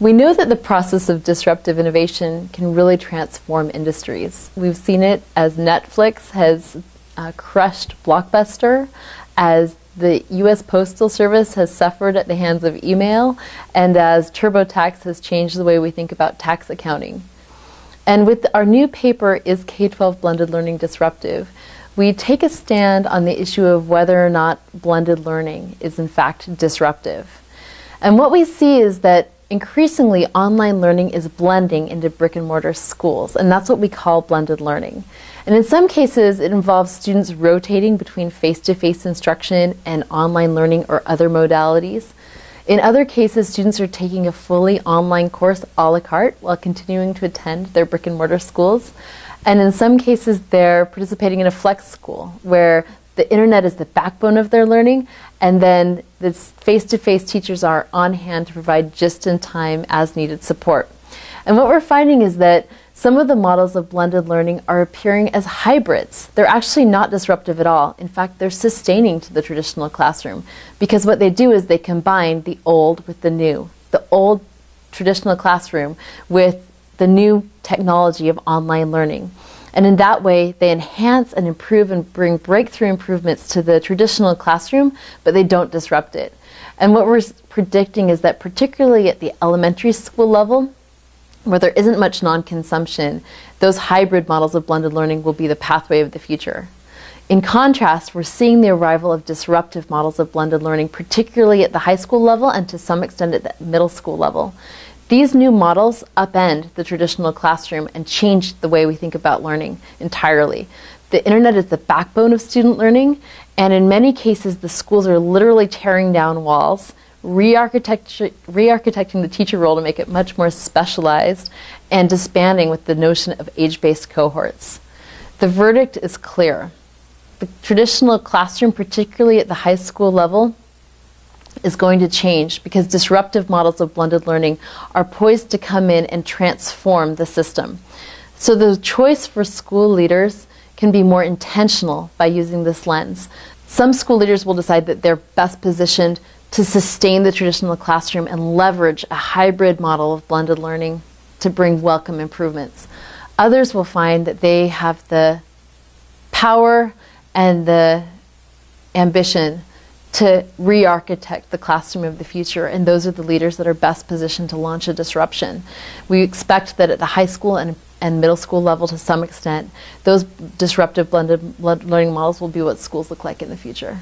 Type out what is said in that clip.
We know that the process of disruptive innovation can really transform industries. We've seen it as Netflix has crushed Blockbuster, as the U.S. Postal Service has suffered at the hands of email, and as TurboTax has changed the way we think about tax accounting. And with our new paper, Is K-12 Blended Learning Disruptive?, we take a stand on the issue of whether or not blended learning is in fact disruptive. And what we see is that increasingly online learning is blending into brick and mortar schools, and that's what we call blended learning. And in some cases, it involves students rotating between face-to-face instruction and online learning or other modalities. In other cases, students are taking a fully online course a la carte while continuing to attend their brick and mortar schools. And in some cases, they're participating in a flex school where the internet is the backbone of their learning, and then the face-to-face teachers are on hand to provide just-in-time, as-needed support. And what we're finding is that some of the models of blended learning are appearing as hybrids. They're actually not disruptive at all. In fact, they're sustaining to the traditional classroom, because what they do is they combine the old with the new, the old traditional classroom with the new technology of online learning. And in that way, they enhance and improve and bring breakthrough improvements to the traditional classroom, but they don't disrupt it. And what we're predicting is that particularly at the elementary school level, where there isn't much non-consumption, those hybrid models of blended learning will be the pathway of the future. In contrast, we're seeing the arrival of disruptive models of blended learning, particularly at the high school level and to some extent at the middle school level. These new models upend the traditional classroom and change the way we think about learning entirely. The internet is the backbone of student learning, and in many cases the schools are literally tearing down walls, re-architecting the teacher role to make it much more specialized, and disbanding with the notion of age-based cohorts. The verdict is clear. The traditional classroom, particularly at the high school level, is going to change because disruptive models of blended learning are poised to come in and transform the system. So the choice for school leaders can be more intentional by using this lens. Some school leaders will decide that they're best positioned to sustain the traditional classroom and leverage a hybrid model of blended learning to bring welcome improvements. Others will find that they have the power and the ambition to re-architect the classroom of the future, and those are the leaders that are best positioned to launch a disruption. We expect that at the high school and middle school level, to some extent, those disruptive blended learning models will be what schools look like in the future.